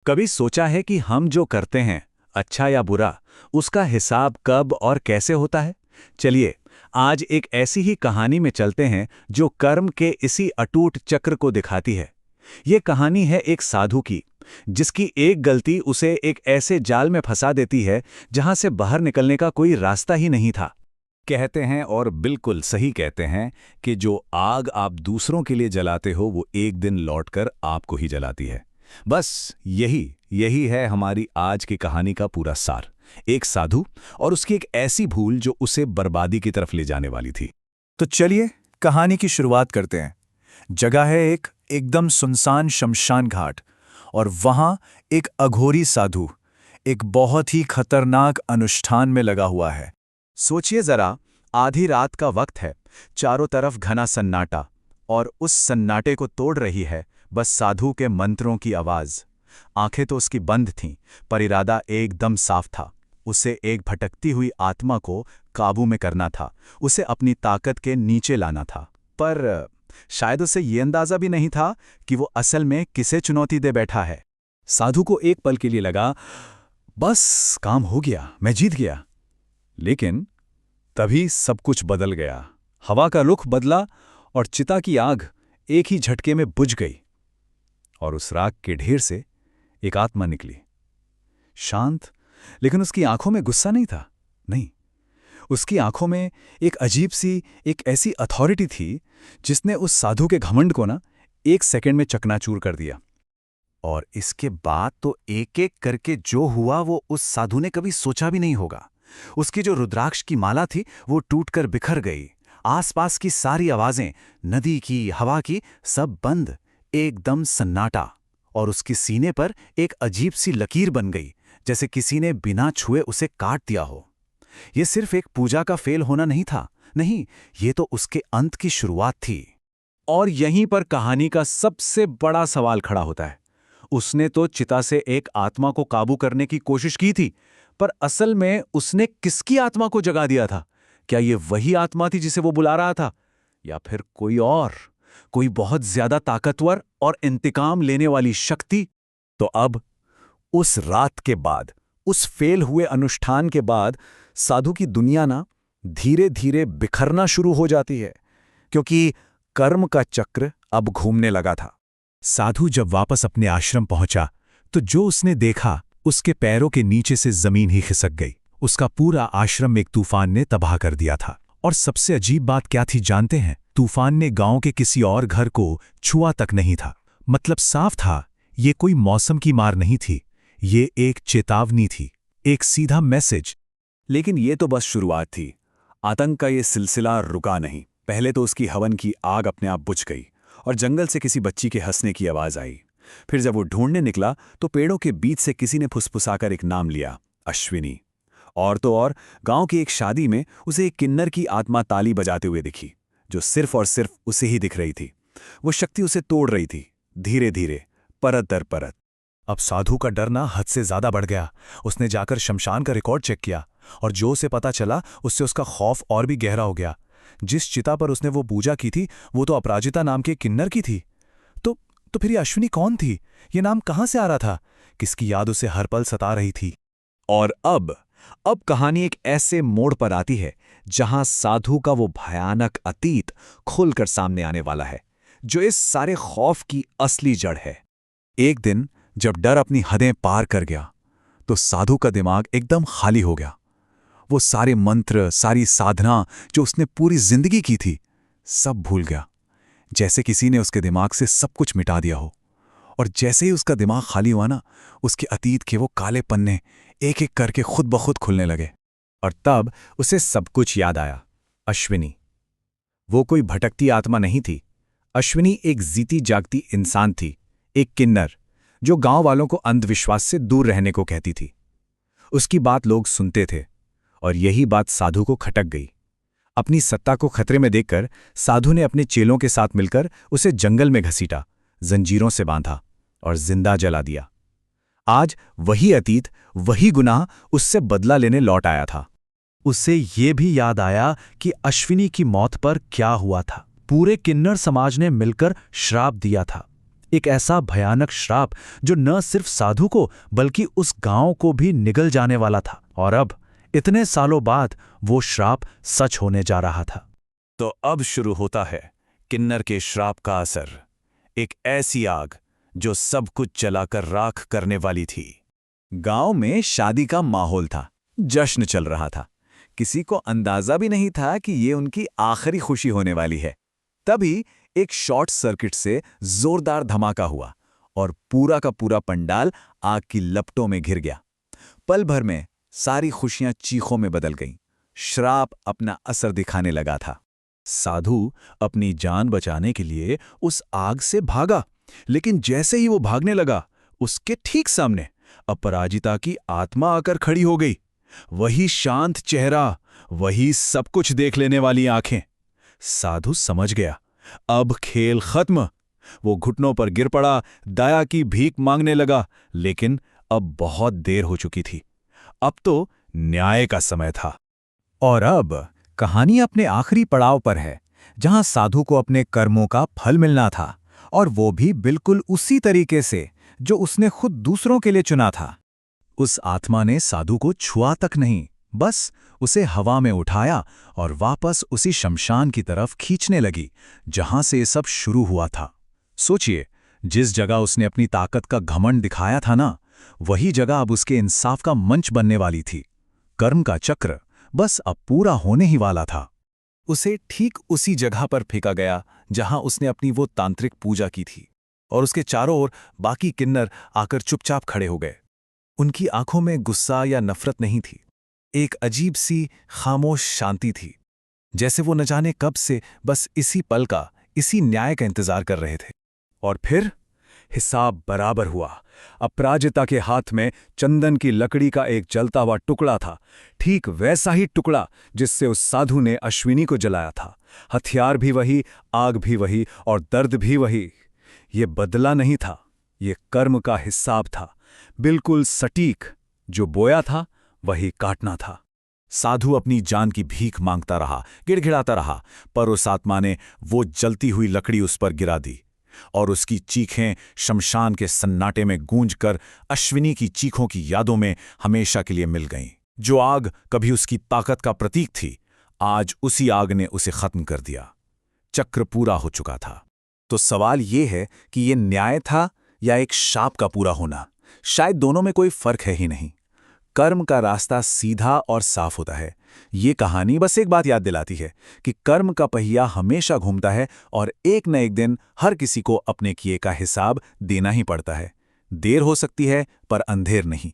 कभी सोचा है कि हम जो करते हैं, अच्छा या बुरा, उसका हिसाब कब और कैसे होता है? चलिए, आज एक ऐसी ही कहानी में चलते हैं जो कर्म के इसी अटूट चक्र को दिखाती है। ये कहानी है एक साधु की, जिसकी एक गलती उसे एक ऐसे जाल में फंसा देती है जहां से बाहर निकलने का कोई रास्ता ही नहीं था। कहते हैं, और बिल्कुल सही कहते हैं, कि जो आग आप दूसरों के लिए जलाते हो वो एक दिन लौटकर आपको ही जलाती है। बस यही यही है हमारी आज की कहानी का पूरा सार। एक साधु और उसकी एक ऐसी भूल जो उसे बर्बादी की तरफ ले जाने वाली थी। तो चलिए कहानी की शुरुआत करते हैं। जगह है एक एकदम सुनसान शमशान घाट, और वहां एक अघोरी साधु एक बहुत ही खतरनाक अनुष्ठान में लगा हुआ है। सोचिए जरा, आधी रात का वक्त है, चारों तरफ घना सन्नाटा, और उस सन्नाटे को तोड़ रही है बस साधु के मंत्रों की आवाज। आंखें तो उसकी बंद थीं, पर इरादा एकदम साफ था। उसे एक भटकती हुई आत्मा को काबू में करना था, उसे अपनी ताकत के नीचे लाना था। पर शायद उसे ये अंदाजा भी नहीं था कि वो असल में किसे चुनौती दे बैठा है। साधु को एक पल के लिए लगा, बस काम हो गया, मैं जीत गया। लेकिन तभी सब कुछ बदल गया। हवा का रुख बदला और चिता की आग एक ही झटके में बुझ गई। और उस राख के ढेर से एक आत्मा निकली, शांत, लेकिन उसकी आंखों में गुस्सा नहीं था। नहीं, उसकी आंखों में एक अजीब सी, एक ऐसी अथॉरिटी थी जिसने उस साधु के घमंड को ना एक सेकंड में चकनाचूर कर दिया। और इसके बाद तो एक एक करके जो हुआ वो उस साधु ने कभी सोचा भी नहीं होगा। उसकी जो रुद्राक्ष की माला थी वो टूटकर बिखर गई। आसपास की सारी आवाजें, नदी की, हवा की, सब बंद, एकदम सन्नाटा। और उसकी सीने पर एक अजीब सी लकीर बन गई, जैसे किसी ने बिना छुए उसे काट दिया हो। यह सिर्फ एक पूजा का फेल होना नहीं था, नहीं, ये तो उसके अंत की शुरुआत थी। और यहीं पर कहानी का सबसे बड़ा सवाल खड़ा होता है। उसने तो चिता से एक आत्मा को काबू करने की कोशिश की थी, पर असल में उसने किसकी आत्मा को जगा दिया था? क्या ये वही आत्मा थी जिसे वो बुला रहा था, या फिर कोई और, कोई बहुत ज्यादा ताकतवर और इंतकाम लेने वाली शक्ति? तो अब उस रात के बाद, उस फेल हुए अनुष्ठान के बाद, साधु की दुनिया ना धीरे धीरे बिखरना शुरू हो जाती है, क्योंकि कर्म का चक्र अब घूमने लगा था। साधु जब वापस अपने आश्रम पहुंचा तो जो उसने देखा, उसके पैरों के नीचे से जमीन ही खिसक गई। उसका पूरा आश्रम एक तूफान ने तबाह कर दिया था। और सबसे अजीब बात क्या थी जानते हैं? तूफान ने गांव के किसी और घर को छुआ तक नहीं था। मतलब साफ था, ये कोई मौसम की मार नहीं थी, ये एक चेतावनी थी, एक सीधा मैसेज। लेकिन ये तो बस शुरुआत थी। आतंक का ये सिलसिला रुका नहीं। पहले तो उसकी हवन की आग अपने आप बुझ गई और जंगल से किसी बच्ची के हंसने की आवाज आई। फिर जब वो ढूंढने निकला तो पेड़ों के बीच से किसी ने फुसफुसाकर एक नाम लिया, अश्विनी। और तो और, गांव की एक शादी में उसे एक किन्नर की आत्मा ताली बजाते हुए दिखी, जो सिर्फ और सिर्फ उसे ही दिख रही थी। वो शक्ति उसे तोड़ रही थी, धीरे धीरे, परत दर परत। अब साधु का डर ना हद से ज्यादा बढ़ गया। उसने जाकर शमशान का रिकॉर्ड चेक किया, और जो उसे पता चला उससे उसका खौफ और भी गहरा हो गया। जिस चिता पर उसने वो पूजा की थी वो तो अपराजिता नाम के किन्नर की थी। तो फिर ये अश्विनी कौन थी? ये नाम कहां से आ रहा था? किसकी याद उसे हर पल सता रही थी? और अब कहानी एक ऐसे मोड़ पर आती है जहां साधु का वो भयानक अतीत खुलकर सामने आने वाला है, जो इस सारे खौफ की असली जड़ है। एक दिन जब डर अपनी हदें पार कर गया तो साधु का दिमाग एकदम खाली हो गया। वो सारे मंत्र, सारी साधना जो उसने पूरी जिंदगी की थी, सब भूल गया। जैसे किसी ने उसके दिमाग से सब कुछ मिटा दिया हो। और जैसे ही उसका दिमाग खाली हुआ ना, उसके अतीत के वो काले पन्ने एक एक करके खुद ब खुद खुलने लगे। और तब उसे सब कुछ याद आया। अश्विनी वो कोई भटकती आत्मा नहीं थी। अश्विनी एक जीती जागती इंसान थी, एक किन्नर जो गांव वालों को अंधविश्वास से दूर रहने को कहती थी। उसकी बात लोग सुनते थे, और यही बात साधु को खटक गई। अपनी सत्ता को खतरे में देखकर साधु ने अपने चेलों के साथ मिलकर उसे जंगल में घसीटा, जंजीरों से बांधा और जिंदा जला दिया। आज वही अतीत, वही गुनाह उससे बदला लेने लौट आया था। उसे ये भी याद आया कि अश्विनी की मौत पर क्या हुआ था। पूरे किन्नर समाज ने मिलकर श्राप दिया था। एक ऐसा भयानक श्राप जो न सिर्फ साधु को बल्कि उस गांव को भी निगल जाने वाला था। और अब इतने सालों बाद वो श्राप सच होने जा रहा था। तो अब शुरू होता है किन्नर के श्राप का असर। एक ऐसी आग जो सब कुछ जलाकर राख करने वाली थी। गांव में शादी का माहौल था, जश्न चल रहा था। किसी को अंदाजा भी नहीं था कि ये उनकी आखिरी खुशी होने वाली है। तभी एक शॉर्ट सर्किट से जोरदार धमाका हुआ और पूरा का पूरा पंडाल आग की लपटों में घिर गया। पल भर में सारी खुशियां चीखों में बदल गईं। श्राप अपना असर दिखाने लगा था। साधु अपनी जान बचाने के लिए उस आग से भागा, लेकिन जैसे ही वो भागने लगा, उसके ठीक सामने अपराजिता की आत्मा आकर खड़ी हो गई। वही शांत चेहरा, वही सब कुछ देख लेने वाली आंखें। साधु समझ गया, अब खेल खत्म। वो घुटनों पर गिर पड़ा, दया की भीख मांगने लगा, लेकिन अब बहुत देर हो चुकी थी। अब तो न्याय का समय था। और अब कहानी अपने आखिरी पड़ाव पर है, जहां साधु को अपने कर्मों का फल मिलना था, और वो भी बिल्कुल उसी तरीके से जो उसने खुद दूसरों के लिए चुना था। उस आत्मा ने साधु को छुआ तक नहीं, बस उसे हवा में उठाया और वापस उसी शमशान की तरफ खींचने लगी जहां से ये सब शुरू हुआ था। सोचिए, जिस जगह उसने अपनी ताकत का घमंड दिखाया था ना, वही जगह अब उसके इंसाफ का मंच बनने वाली थी। कर्म का चक्र बस अब पूरा होने ही वाला था। उसे ठीक उसी जगह पर फेंका गया जहां उसने अपनी वो तांत्रिक पूजा की थी, और उसके चारों ओर बाकी किन्नर आकर चुपचाप खड़े हो गए। उनकी आंखों में गुस्सा या नफरत नहीं थी, एक अजीब सी खामोश शांति थी, जैसे वो न जाने कब से बस इसी पल का, इसी न्याय का इंतजार कर रहे थे। और फिर हिसाब बराबर हुआ। अपराजिता के हाथ में चंदन की लकड़ी का एक जलता हुआ टुकड़ा था, ठीक वैसा ही टुकड़ा जिससे उस साधु ने अश्विनी को जलाया था। हथियार भी वही, आग भी वही, और दर्द भी वही। ये बदला नहीं था, ये कर्म का हिसाब था, बिल्कुल सटीक। जो बोया था वही काटना था। साधु अपनी जान की भीख मांगता रहा, गिड़गिड़ाता रहा, पर उस आत्मा ने वो जलती हुई लकड़ी उस पर गिरा दी, और उसकी चीखें शमशान के सन्नाटे में गूंजकर अश्विनी की चीखों की यादों में हमेशा के लिए मिल गईं। जो आग कभी उसकी ताकत का प्रतीक थी, आज उसी आग ने उसे खत्म कर दिया। चक्र पूरा हो चुका था। तो सवाल ये है कि ये न्याय था या एक शाप का पूरा होना? शायद दोनों में कोई फर्क है ही नहीं। कर्म का रास्ता सीधा और साफ होता है। ये कहानी बस एक बात याद दिलाती है कि कर्म का पहिया हमेशा घूमता है, और एक न एक दिन हर किसी को अपने किए का हिसाब देना ही पड़ता है। देर हो सकती है, पर अंधेर नहीं।